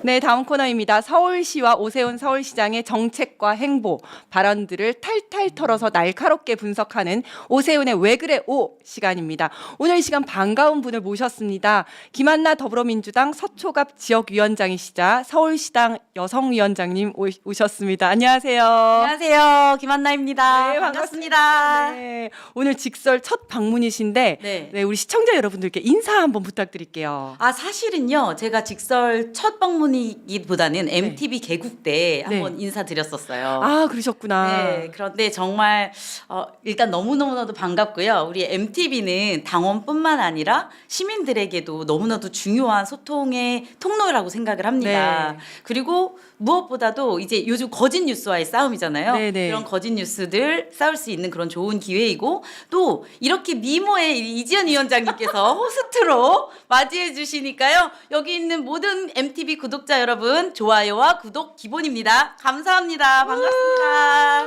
네, 다음 코너입니다. 서울시와 오세훈 서울시장의 정책과 행보, 발언들을 탈탈 털어서 날카롭게 분석하는 오세훈의 왜 그래 오 시간입니다. 오늘 이 시간 반가운 분을 모셨습니다. 김한나 더불어민주당 서초갑 지역위원장이시자 서울시당 여성위원장님 오셨습니다. 안녕하세요. 안녕하세요. 김한나입니다. 네, 반갑습니다. 네, 오늘 직설 첫 방문이신데 네. 우리 시청자 여러분들께 인사 한번 부탁드릴게요. 사실은요, 제가 직설 첫 방문이기보다는 MTV 개국 때 한번 인사드렸었어요. 아, 그러셨구나. 네, 그런데 정말 일단 너무너무나도 반갑고요. 우리 MTV는 당원뿐만 아니라 시민들에게도 너무나도 중요한 소통의 통로라고 생각을 합니다. 네. 그리고 무엇보다도 이제 요즘 거짓 뉴스와의 싸움이잖아요. 네네. 그런 거짓 뉴스들 싸울 수 있는 그런 좋은 기회이고, 또 이렇게 미모의 이지연 위원장님께서 호스트로 맞이해 주시니까요. 여기 있는 모든 MTV 구독자 여러분, 좋아요와 구독 기본입니다. 감사합니다. 반갑습니다.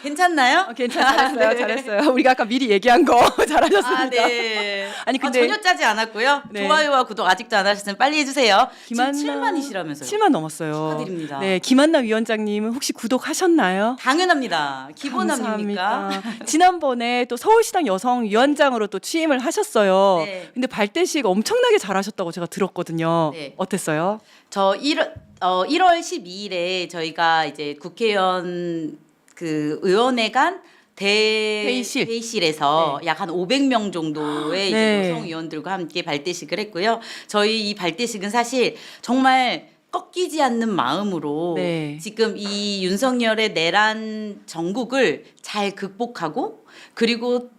괜찮나요? 괜찮았어요. 네. 잘했어요. 우리가 아까 미리 얘기한 거 잘하셨습니다. 네. 아니, 근데 전혀 짜지 않았고요. 네. 좋아요와 구독 아직도 안 하셨으면 빨리 해주세요. 김한나- 지금 7만이시라면서요. 7만 넘었어요. 축하드립니다. 네, 김한나 위원장님은 혹시 구독하셨나요? 당연합니다. 기본 아닙니까? 감사합니다. 지난번에 또 서울시당 여성위원장으로 또 취임을 하셨어요. 네. 근데 발대식 엄청나게 잘하셨다고 제가 들었거든요. 네. 어땠어요? 저 1월 12일에 저희가 이제 국회의원 그 의원회 간 회의실에서 약 한 500명 정도의 네. 이제 여성 의원들과 함께 발대식을 했고요. 저희 이 발대식은 사실 정말 꺾이지 않는 마음으로 네. 지금 이 윤석열의 내란 정국을 잘 극복하고, 그리고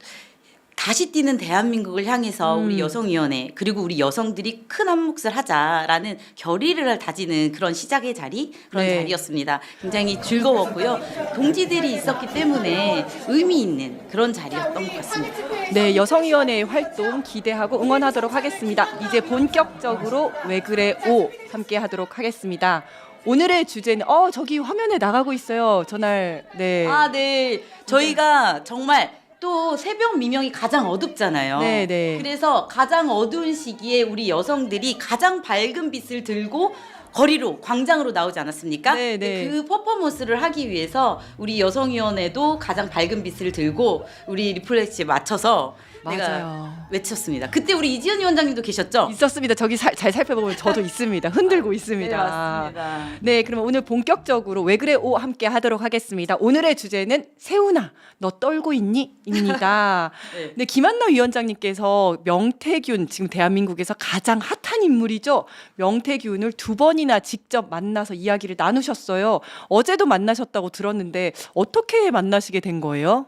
다시 뛰는 대한민국을 향해서 우리 여성위원회, 그리고 우리 여성들이 큰 한 몫을 하자라는 결의를 다지는 그런 시작의 자리, 그런 네. 자리였습니다. 굉장히 즐거웠고요. 동지들이 있었기 때문에 의미 있는 그런 자리였던 것 같습니다. 네, 여성위원회의 활동 기대하고 응원하도록 하겠습니다. 이제 본격적으로 왜 그래 오 함께 하도록 하겠습니다. 오늘의 주제는 저기 화면에 나가고 있어요. 전날 네. 네. 저희가 정말 또 새벽 미명이 가장 어둡잖아요. 네. 그래서 가장 어두운 시기에 우리 여성들이 가장 밝은 빛을 들고 거리로, 광장으로 나오지 않았습니까? 네. 그 퍼포먼스를 하기 위해서 우리 여성위원회도 가장 밝은 빛을 들고 우리 리플렉시에 맞춰서 맞아요. 내가 외쳤습니다. 그때 우리 이지연 위원장님도 계셨죠? 있었습니다. 저기 잘 살펴보면 저도 있습니다. 흔들고 있습니다. 네, 맞습니다. 네, 그러면 오늘 본격적으로 왜 그래 오 함께 하도록 하겠습니다. 오늘의 주제는 세훈아 너 떨고 있니? 입니다. 네. 네, 김한나 위원장님께서 명태균 지금 대한민국에서 가장 핫한 인물이죠. 명태균을 2번이나 직접 만나서 이야기를 나누셨어요. 어제도 만나셨다고 들었는데 어떻게 만나시게 된 거예요?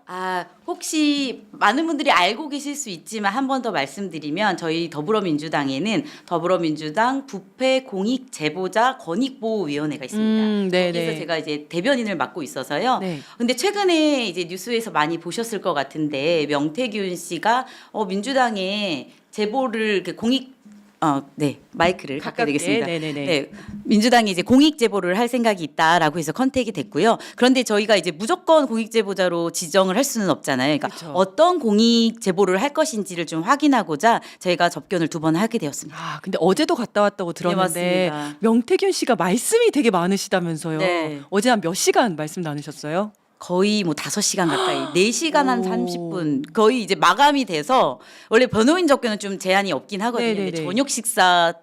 혹시 많은 분들이 알고 계실 수 있지만 한 번 더 말씀드리면, 저희 더불어민주당에는 더불어민주당 부패 공익 제보자 권익보호위원회가 있습니다. 네네. 그래서 제가 이제 대변인을 맡고 있어서요. 네. 근데 최근에 이제 뉴스에서 많이 보셨을 것 같은데, 명태균 씨가 민주당에 제보를 공익 마이크를 갖게 되겠습니다. 네네네. 네, 민주당이 이제 공익 제보를 할 생각이 있다라고 해서 컨택이 됐고요. 그런데 저희가 이제 무조건 공익 제보자로 지정을 할 수는 없잖아요. 그러니까 그쵸. 어떤 공익 제보를 할 것인지를 좀 확인하고자 저희가 접견을 2번 하게 되었습니다. 근데 어제도 갔다 왔다고 들었는데 맞습니다. 명태균 씨가 말씀이 되게 많으시다면서요. 네. 어제 한 몇 시간 말씀 나누셨어요? 거의 5시간 가까이, 4시간 한 오. 30분, 거의 이제 마감이 돼서, 원래 변호인 접견은 좀 제한이 없긴 하거든요. 네네네. 근데 저녁 식사가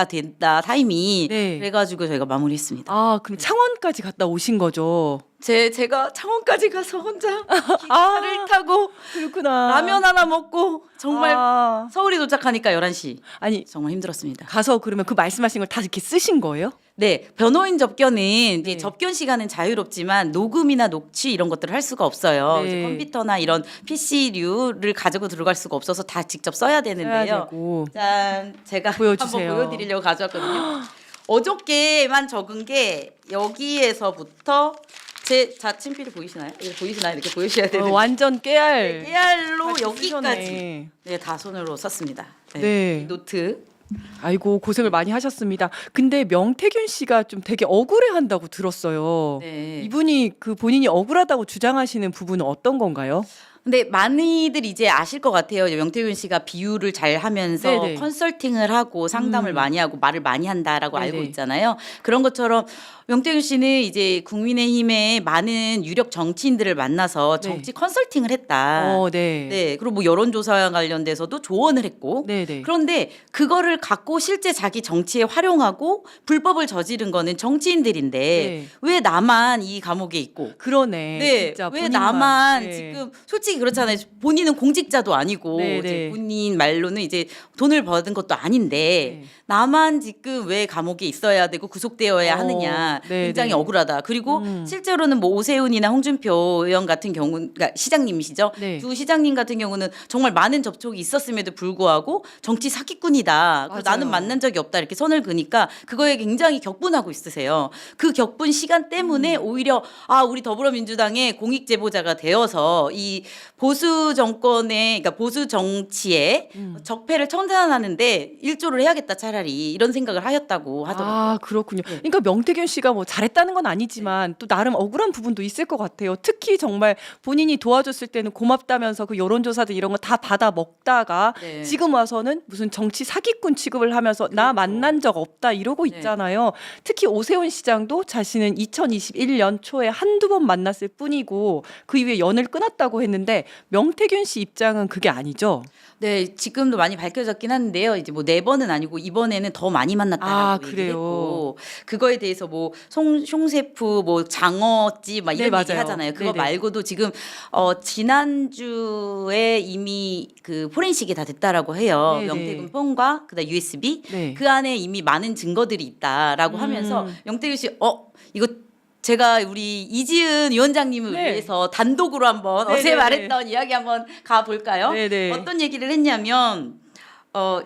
된다 타임이, 네. 그래가지고 저희가 마무리했습니다. 그럼 창원까지 갔다 오신 거죠? 제가 창원까지 가서 혼자 기차를 타고 그렇구나. 라면 하나 먹고 정말 아. 서울에 도착하니까 11시. 아니 정말 힘들었습니다. 가서 그러면 그 말씀하신 걸 다 이렇게 쓰신 거예요? 네, 변호인 접견은 이제 네. 접견 시간은 자유롭지만 녹음이나 녹취 이런 것들을 할 수가 없어요. 네. 이제 컴퓨터나 이런 PC류를 가지고 들어갈 수가 없어서 다 직접 써야 되는데요. 써야 되고. 짠, 제가 보여주세요. 한번 보여드리려고 가져왔거든요. 어저께만 적은 게 여기에서부터 제 친필이 보이시나요? 이거 보이시나요? 이렇게 보여주셔야 되는데. 완전 깨알. 깨알로 같이 여기까지 쓰셨네. 다 손으로 썼습니다. 네. 이 노트. 아이고 고생을 많이 하셨습니다. 근데 명태균 씨가 좀 되게 억울해한다고 들었어요. 네. 이분이 본인이 억울하다고 주장하시는 부분은 어떤 건가요? 근데 많이들 이제 아실 것 같아요. 명태균 씨가 비유를 잘 하면서 네네. 컨설팅을 하고 상담을 많이 하고 말을 많이 한다라고 네네. 알고 있잖아요. 그런 것처럼 명태균 씨는 이제 국민의힘의 많은 유력 정치인들을 만나서 네. 정치 컨설팅을 했다. 네. 네. 그리고 뭐 여론조사 관련돼서도 조언을 했고. 네네. 그런데 그거를 갖고 실제 자기 정치에 활용하고 불법을 저지른 거는 정치인들인데 네. 왜 나만 이 감옥에 있고 그러네. 네, 진짜 왜 본인만. 나만 네. 지금 솔직히 그렇잖아요. 본인은 공직자도 아니고 네, 이제 네. 본인 말로는 이제 돈을 받은 것도 아닌데 네. 나만 지금 왜 감옥에 있어야 되고 구속되어야 하느냐 네, 굉장히 네. 억울하다. 그리고 음. 실제로는 뭐 오세훈이나 홍준표 의원 같은 경우, 그러니까 시장님이시죠. 네. 두 시장님 같은 경우는 정말 많은 접촉이 있었음에도 불구하고 정치 사기꾼이다. 그래서 맞아요. 나는 만난 적이 없다 이렇게 선을 그니까 그거에 굉장히 격분하고 있으세요. 그 격분 시간 때문에 오히려 우리 더불어민주당의 공익 제보자가 되어서 이 보수 정권의 그러니까 보수 정치에 적폐를 청산하는데 일조를 해야겠다 차라리 이런 생각을 하였다고 하더라고요. 그렇군요. 네. 그러니까 명태균 씨가 뭐 잘했다는 건 아니지만 또 나름 억울한 부분도 있을 것 같아요. 특히 정말 본인이 도와줬을 때는 고맙다면서 그 여론조사들 이런 거 다 받아 먹다가 네. 지금 와서는 무슨 정치 사기꾼 취급을 하면서 나 그렇죠. 만난 적 없다 이러고 네. 있잖아요. 특히 오세훈 시장도 자신은 2021년 초에 한두 번 만났을 뿐이고 그 이후에 연을 끊었다고 했는데 명태균 씨 입장은 그게 아니죠. 네, 지금도 많이 밝혀졌긴 한데요. 이제 뭐 4번은 아니고 이번에는 더 많이 만났다라고 얘기를 그래요. 했고 그거에 대해서 뭐 송셰프 뭐 장어집 막 이런 네, 얘기 맞아요. 하잖아요. 그거 네네. 말고도 지금 지난주에 이미 그 포렌식이 다 됐다라고 해요. 네네. 명태균 폰과 그다음 USB 네. 그 안에 이미 많은 증거들이 있다라고 하면서 명태균 씨 이거 제가 우리 이지은 위원장님을 네. 위해서 단독으로 한번 어제 네네네. 말했던 이야기 한번 가볼까요? 네네. 어떤 얘기를 했냐면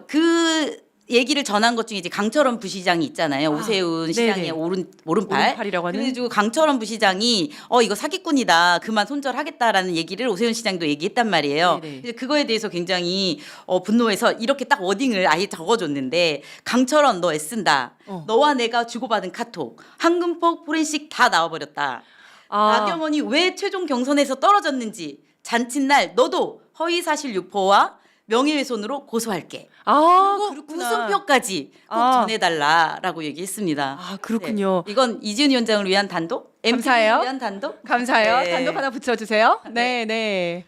그 얘기를 전한 것 중에 이제 강철원 부시장이 있잖아요. 오세훈 시장의 네네. 오른팔. 오른팔이라고 하는. 그래가지고 강철원 부시장이 이거 사기꾼이다. 그만 손절하겠다라는 얘기를 오세훈 시장도 얘기했단 말이에요. 네네. 그래서 그거에 대해서 굉장히 분노해서 이렇게 딱 워딩을 아예 적어줬는데 강철원 너 애쓴다. 너와 내가 주고받은 카톡, 황금폭 포렌식 다 나와버렸다. 나경원이 왜 최종 경선에서 떨어졌는지 잔칫날 너도 허위사실 유포와 명예훼손으로 고소할게. 그리고 그렇구나. 웃음표까지 꼭 전해달라라고 얘기했습니다. 그렇군요. 네. 이건 이지은 위원장을 위한 단독, 감사해요. MTV를 위한 단독. 감사해요. 네. 단독 하나 붙여주세요. 네, 네.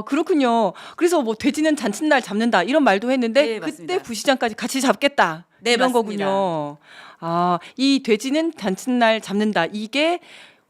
그렇군요. 그래서 뭐 돼지는 잔칫날 잡는다 이런 말도 했는데 네, 그때 맞습니다. 부시장까지 같이 잡겠다 네, 이런 맞습니다. 거군요. 이 돼지는 잔칫날 잡는다 이게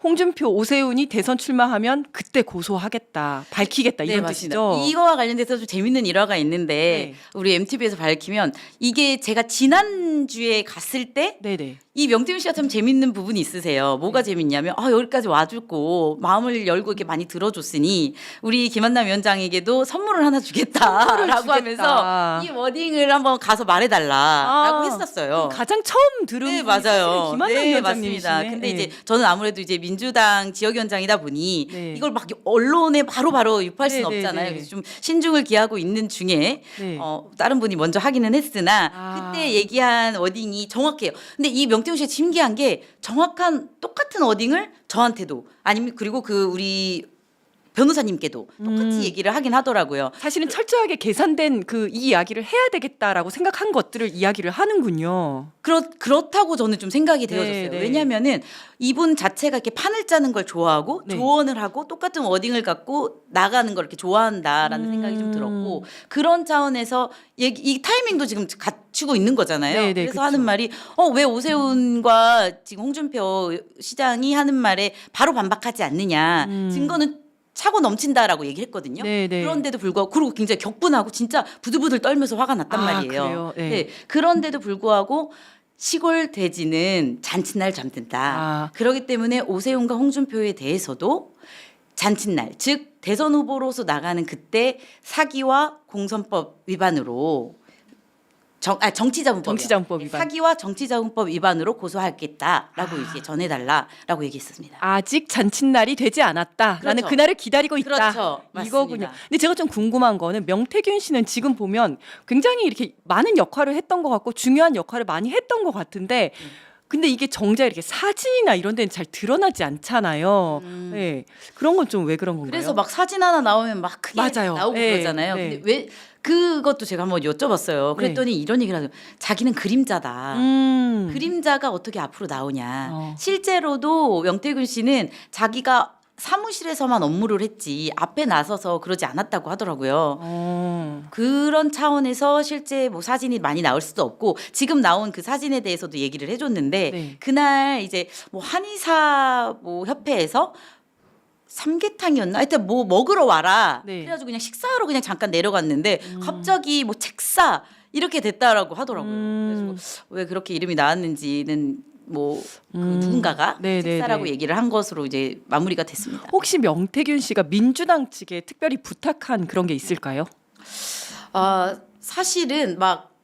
홍준표, 오세훈이 대선 출마하면 그때 고소하겠다, 밝히겠다 이런 맞습니다. 뜻이죠. 이거와 관련돼서 좀 재밌는 일화가 있는데 네. 우리 MTV에서 밝히면 이게 제가 지난주에 갔을 때 네네. 이 명태균 씨가 참 재밌는 부분이 있으세요. 뭐가 재밌냐면 여기까지 와주고 마음을 열고 이렇게 많이 들어줬으니 우리 김한남 위원장에게도 선물을 하나 주겠다라고 하면서 이 워딩을 한번 가서 말해달라라고 했었어요. 가장 처음 들은 네, 분이 맞아요. 김한남 네, 위원장님이시네. 맞습니다. 근데 네. 이제 저는 아무래도 이제 민주당 지역위원장이다 보니 네. 이걸 막 언론에 바로바로 유포할 수는 네, 네, 없잖아요. 네. 그래서 좀 신중을 기하고 있는 중에 네. 다른 분이 먼저 하기는 했으나 그때 얘기한 워딩이 정확해요. 근데 이 명태균 씨가 신기한 게 정확한 똑같은 워딩을 저한테도 아니면 그리고 그 우리 변호사님께도 똑같이 얘기를 하긴 하더라고요. 사실은 철저하게 계산된 그 이 이야기를 해야 되겠다라고 생각한 것들을 이야기를 하는군요. 그렇다고 저는 좀 생각이 네, 되어졌어요. 네. 왜냐하면은 이분 자체가 이렇게 판을 짜는 걸 좋아하고 네. 조언을 하고 똑같은 워딩을 갖고 나가는 걸 이렇게 좋아한다라는 생각이 좀 들었고 그런 차원에서 이 타이밍도 지금 갖추고 있는 거잖아요. 네, 네, 그래서 그쵸. 하는 말이 왜 오세훈과 지금 홍준표 시장이 하는 말에 바로 반박하지 않느냐. 증거는 차고 넘친다라고 얘기를 했거든요. 네, 네. 그런데도 불구하고 그리고 굉장히 격분하고 진짜 부들부들 떨면서 화가 났단 말이에요. 그래요? 네. 그런데도 불구하고 시골 돼지는 잔칫날 잡는다. 그렇기 때문에 오세훈과 홍준표에 대해서도 잔칫날, 즉 대선 후보로서 나가는 그때 사기와 공선법 위반으로 정치자금법 위반. 사기와 정치자금법 위반으로 고소하겠다라고 이제 전해달라라고 얘기했습니다. 아직 잔칫날이 되지 않았다. 나는 그렇죠. 그날을 기다리고 있다. 그렇죠. 맞습니다. 이거군요. 근데 제가 좀 궁금한 거는 명태균 씨는 지금 보면 굉장히 이렇게 많은 역할을 했던 것 같고 중요한 역할을 많이 했던 것 같은데 근데 이게 정작 이렇게 사진이나 이런 데는 잘 드러나지 않잖아요. 네. 그런 건 좀 왜 그런 건가요? 그래서 막 사진 하나 나오면 막 크게 맞아요. 나오고 네, 그러잖아요. 네. 근데 왜 그것도 제가 한번 여쭤봤어요. 그랬더니 이런 얘기를 하죠. 자기는 그림자다. 그림자가 어떻게 앞으로 나오냐. 실제로도 명태균 씨는 자기가 사무실에서만 업무를 했지 앞에 나서서 그러지 않았다고 하더라고요. 그런 차원에서 실제 뭐 사진이 많이 나올 수도 없고 지금 나온 그 사진에 대해서도 얘기를 해줬는데 네. 그날 이제 뭐 한의사 뭐 협회에서 삼계탕이었나? 하여튼 뭐 먹으러 와라. 네. 그래가지고 그냥 식사하러 그냥 잠깐 내려갔는데 갑자기 뭐 책사 이렇게 됐다라고 하더라고요. 그래서 왜 그렇게 이름이 나왔는지는 뭐 그 누군가가 네, 네, 책사라고 네. 얘기를 한 것으로 이제 마무리가 됐습니다. 혹시 명태균 씨가 민주당 측에 특별히 부탁한 그런 게 있을까요? 사실은 막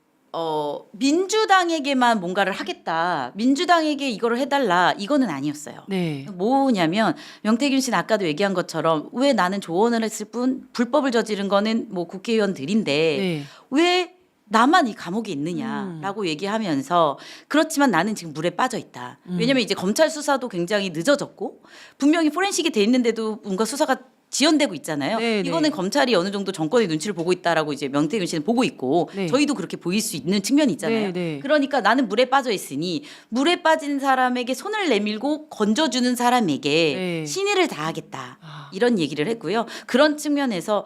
민주당에게만 뭔가를 하겠다. 민주당에게 이거를 해달라. 이거는 아니었어요. 네. 뭐냐면 명태균 씨는 아까도 얘기한 것처럼 왜 나는 조언을 했을 뿐 불법을 저지른 거는 뭐 국회의원들인데 네. 왜 나만 이 감옥에 있느냐라고 얘기하면서 그렇지만 나는 지금 물에 빠져 있다. 왜냐면 이제 검찰 수사도 굉장히 늦어졌고 분명히 포렌식이 돼 있는데도 뭔가 수사가 지연되고 있잖아요. 네, 이거는 네. 검찰이 어느 정도 정권의 눈치를 보고 있다라고 이제 명태균 씨는 보고 있고 네. 저희도 그렇게 보일 수 있는 측면이 있잖아요. 네, 네. 그러니까 나는 물에 빠져 있으니 물에 빠진 사람에게 손을 내밀고 건져주는 사람에게 네. 신의를 다하겠다. 이런 얘기를 했고요. 그런 측면에서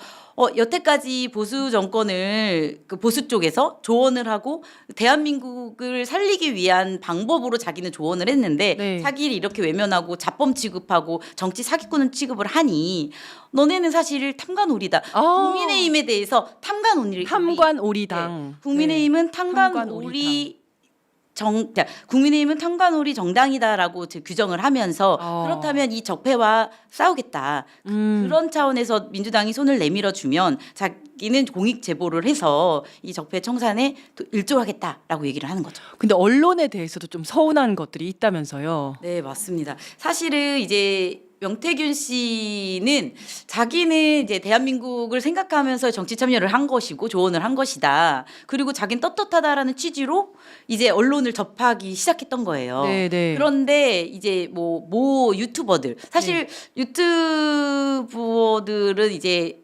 여태까지 보수 정권을 그 보수 쪽에서 조언을 하고 대한민국을 살리기 위한 방법으로 자기는 조언을 했는데 네. 자기를 이렇게 외면하고 자범 취급하고 정치 사기꾼 취급을 하니 너네는 사실 탐관오리다. 국민의힘에 대해서 탐관오리. 탐관오리당. 네. 국민의힘은 탐관오리 국민의힘은 탐관오리 정당이다라고 이제 규정을 하면서 그렇다면 이 적폐와 싸우겠다. 그런 차원에서 민주당이 손을 내밀어 주면 자기는 공익 제보를 해서 이 적폐 청산에 일조하겠다라고 얘기를 하는 거죠. 근데 언론에 대해서도 좀 서운한 것들이 있다면서요. 네, 맞습니다. 사실은 이제 명태균 씨는 자기는 이제 대한민국을 생각하면서 정치 참여를 한 것이고 조언을 한 것이다. 그리고 자기는 떳떳하다라는 취지로 이제 언론을 접하기 시작했던 거예요. 네, 네. 그런데 이제 모 유튜버들 사실 유튜버들은 이제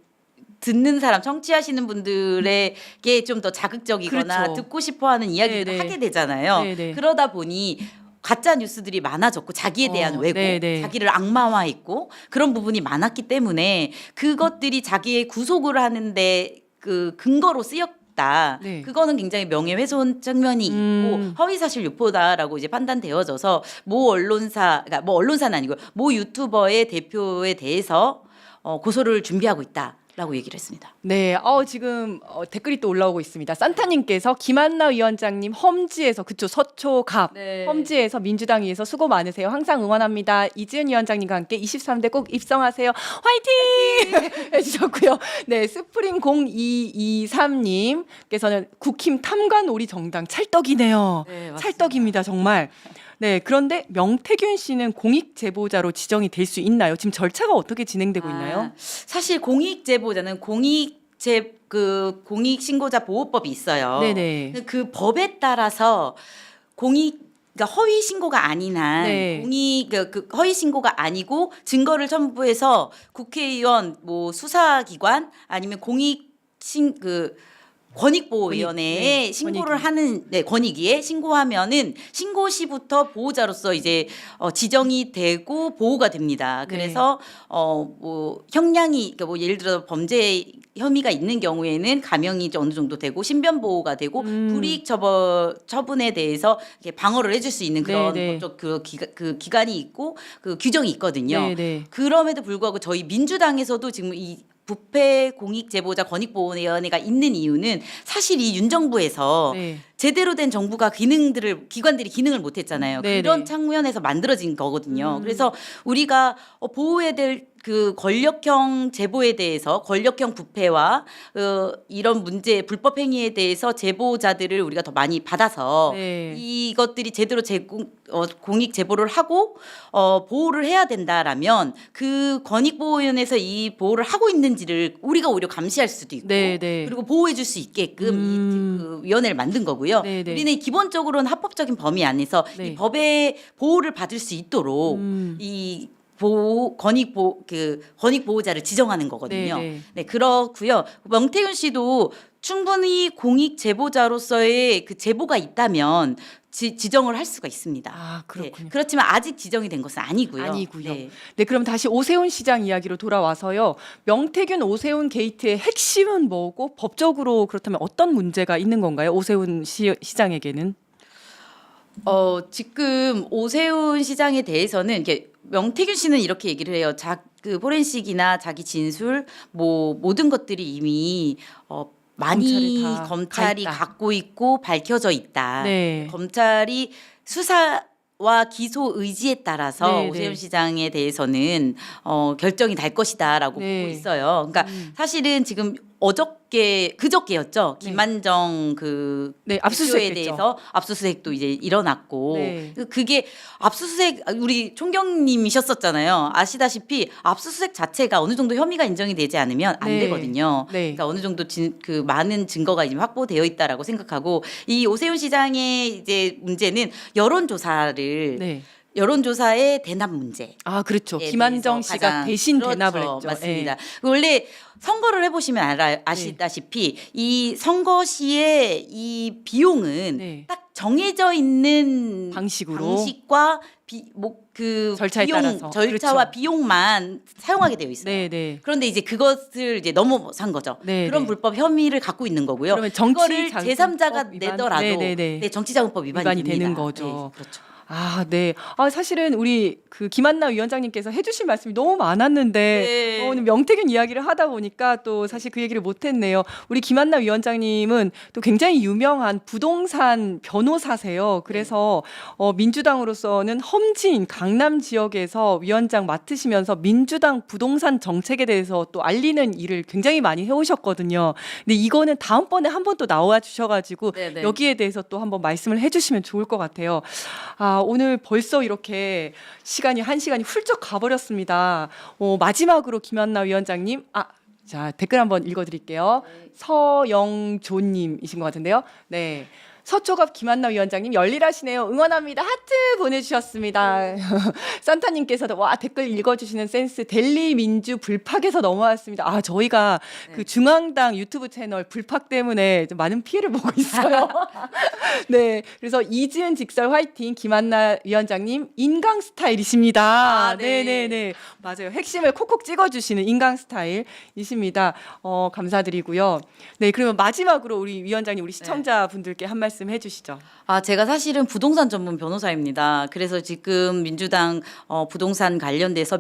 듣는 사람, 청취하시는 분들에게 좀 더 자극적이거나 그렇죠. 듣고 싶어하는 이야기를 네네. 하게 되잖아요. 네네. 그러다 보니 가짜 뉴스들이 많아졌고 자기에 대한 왜곡, 네네. 자기를 악마화했고 그런 부분이 많았기 때문에 그것들이 자기의 구속을 하는데 그 근거로 쓰였다. 네. 그거는 굉장히 명예훼손 측면이 있고 허위사실 유포다라고 이제 판단되어져서 그러니까 모 언론사는 아니고 모 유튜버의 대표에 대해서 고소를 준비하고 있다. 라고 얘기를 했습니다. 네, 지금 댓글이 또 올라오고 있습니다. 산타님께서 김한나 위원장님 험지에서 그쵸 서초갑 네. 험지에서 민주당 위해서 수고 많으세요. 항상 응원합니다. 이지은 위원장님과 함께 23대 꼭 입성하세요. 화이팅! 해주셨고요. 네, 스프링 0223님께서는 국힘 탐관오리 정당 찰떡이네요. 네, 맞습니다. 찰떡입니다, 정말. 네, 그런데 명태균 씨는 공익 제보자로 지정이 될 수 있나요? 지금 절차가 어떻게 진행되고 있나요? 사실 공익 제보자는 공익 신고자 보호법이 있어요. 네네. 그 법에 따라서 그러니까 허위 신고가 아닌 한 네. 그 허위 신고가 아니고 증거를 첨부해서 국회의원 뭐 수사기관 아니면 권익보호위원회에 네, 신고를 권익위. 하는 권익위에 신고하면은 신고 시부터 보호자로서 이제 지정이 되고 보호가 됩니다. 네. 그래서 뭐 형량이 그러니까 뭐 예를 들어 범죄 혐의가 있는 경우에는 감형이 이제 어느 정도 되고 신변 보호가 되고 불이익 처분에 대해서 이렇게 방어를 해줄 수 있는 그런 네, 네. 법적 그 기간이 있고 그 규정이 있거든요. 네, 네. 그럼에도 불구하고 저희 민주당에서도 지금 이 부패 공익 제보자 권익보호위원회가 있는 이유는 사실 이 윤정부에서 네. 제대로 된 정부가 기관들이 기능을 못했잖아요. 네, 그런 네. 측면에서 만들어진 거거든요. 그래서 우리가 보호해야 될 그 권력형 제보에 대해서 권력형 부패와 이런 문제 불법 행위에 대해서 제보자들을 우리가 더 많이 받아서 네. 이것들이 제대로 공익 제보를 하고 보호를 해야 된다라면 그 권익보호위원회에서 이 보호를 하고 있는지를 우리가 오히려 감시할 수도 있고 네, 네. 그리고 보호해줄 수 있게끔 그 위원회를 만든 거고요. 네, 네. 우리는 기본적으로는 합법적인 범위 안에서 네. 이 법의 보호를 받을 수 있도록 이 권익 보호자를 지정하는 거거든요. 네, 네. 네, 그렇고요. 명태균 씨도 충분히 공익 제보자로서의 그 제보가 있다면 지정을 할 수가 있습니다. 아, 그렇군요. 네, 그렇지만 아직 지정이 된 것은 아니고요. 아니고요. 네. 네, 그럼 다시 오세훈 시장 이야기로 돌아와서요. 명태균 오세훈 게이트의 핵심은 뭐고 법적으로 그렇다면 어떤 문제가 있는 건가요? 오세훈 시장에게는? 지금 오세훈 시장에 대해서는 이게 명태균 씨는 이렇게 얘기를 해요. 그 포렌식이나 자기 진술 뭐 모든 것들이 이미 많이 검찰에 다 검찰이 가 있다. 갖고 있고 밝혀져 있다. 네. 검찰이 수사와 기소 의지에 따라서 네, 오세훈 네. 시장에 대해서는 결정이 날 것이다라고 네. 보고 있어요. 그러니까 사실은 지금 그저께였죠. 네. 김만정 그 네, 압수수색 대표에 됐죠. 대해서 압수수색도 이제 일어났고 네. 그게 압수수색 우리 총경님이셨었잖아요. 아시다시피 압수수색 자체가 어느 정도 혐의가 인정이 되지 않으면 안 네. 되거든요. 네. 그러니까 어느 정도 그 많은 증거가 이제 확보되어 있다라고 생각하고 이 오세훈 시장의 이제 문제는 여론조사를 네. 여론조사의 대납 문제. 아, 그렇죠. 에 김한정 대해서 씨가 가장- 대신 그렇죠. 대납을 했죠. 맞습니다. 예. 원래 선거를 해보시면 아시다시피 이 선거 시에 이 비용은 네. 딱 정해져 있는 방식으로. 방식과 절차에 따라서. 절차와 그렇죠. 비용만 사용하게 되어 있어요. 네, 네. 그런데 이제 그것을 이제 넘어선 거죠. 네, 그런 네. 불법 혐의를 갖고 있는 거고요. 그러면 정치 그거를 자금법 제3자가 위반? 내더라도 네, 네, 네. 네, 정치자금법 위반이 되는 됩니다. 거죠. 네, 그렇죠. 아, 네. 아, 사실은 우리 그 김한나 위원장님께서 해주실 말씀이 너무 많았는데 네. 오늘 명태균 이야기를 하다 보니까 또 사실 그 얘기를 못했네요. 우리 김한나 위원장님은 또 굉장히 유명한 부동산 변호사세요. 그래서 민주당으로서는 험지인 강남 지역에서 위원장 맡으시면서 민주당 부동산 정책에 대해서 또 알리는 일을 굉장히 많이 해오셨거든요. 근데 이거는 다음번에 한 번 또 나와 주셔가지고 네, 네. 여기에 대해서 또 한번 말씀을 해주시면 좋을 것 같아요. 아, 오늘 벌써 이렇게 시간이 1시간이 훌쩍 가버렸습니다. 마지막으로 김한나 위원장님, 자 댓글 한번 읽어드릴게요. 서영조님이신 것 같은데요. 네. 서초갑 김한나 위원장님 열일하시네요. 응원합니다. 하트 보내주셨습니다. 산타님께서도 와 댓글 읽어주시는 센스. 델리 민주 불팍에서 넘어왔습니다. 아 저희가 그 중앙당 유튜브 채널 불팍 때문에 좀 많은 피해를 보고 있어요. 네, 그래서 이지은 직설 화이팅. 김한나 위원장님 인강 스타일이십니다. 네. 네네네 맞아요. 핵심을 콕콕 찍어주시는 인강 스타일이십니다. 감사드리고요. 네, 그러면 마지막으로 우리 위원장님 우리 시청자분들께 한 말씀 해주시죠. 제가 사실은 부동산 전문 변호사입니다. 그래서 지금 민주당 부동산 관련돼서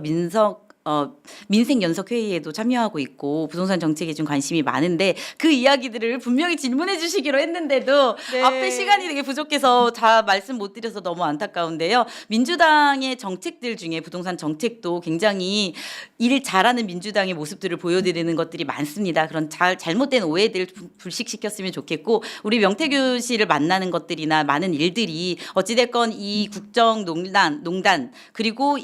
민생연석회의에도 참여하고 있고 부동산 정책에 좀 관심이 많은데 그 이야기들을 분명히 질문해 주시기로 했는데도 네. 앞에 시간이 되게 부족해서 다 말씀 못 드려서 너무 안타까운데요. 민주당의 정책들 중에 부동산 정책도 굉장히 일 잘하는 민주당의 모습들을 보여드리는 것들이 많습니다. 그런 잘못된 오해들 불식시켰으면 좋겠고 우리 명태균 씨를 만나는 것들이나 많은 일들이 어찌됐건 이 국정농단 그리고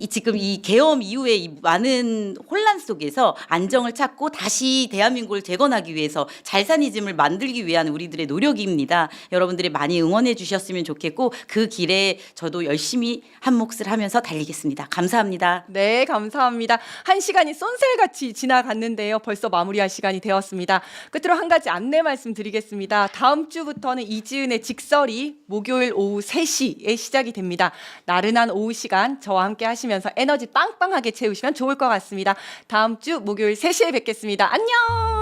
지금 이 계엄 이후에 이 많은 혼란 속에서 안정을 찾고 다시 대한민국을 재건하기 위해서 잘사니즘을 만들기 위한 우리들의 노력입니다. 여러분들이 많이 응원해 주셨으면 좋겠고 그 길에 저도 열심히 한 몫을 하면서 달리겠습니다. 감사합니다. 네, 감사합니다. 1시간이 쏜살같이 지나갔는데요. 벌써 마무리할 시간이 되었습니다. 끝으로 한 가지 안내 말씀드리겠습니다. 다음 주부터는 이지은의 직설이 목요일 오후 3시에 시작이 됩니다. 나른한 오후 시간 저와 함께 하시면서 에너지 빵빵하게 채우시면 좋을 것 같습니다. 다음 주 목요일 3시에 뵙겠습니다. 안녕!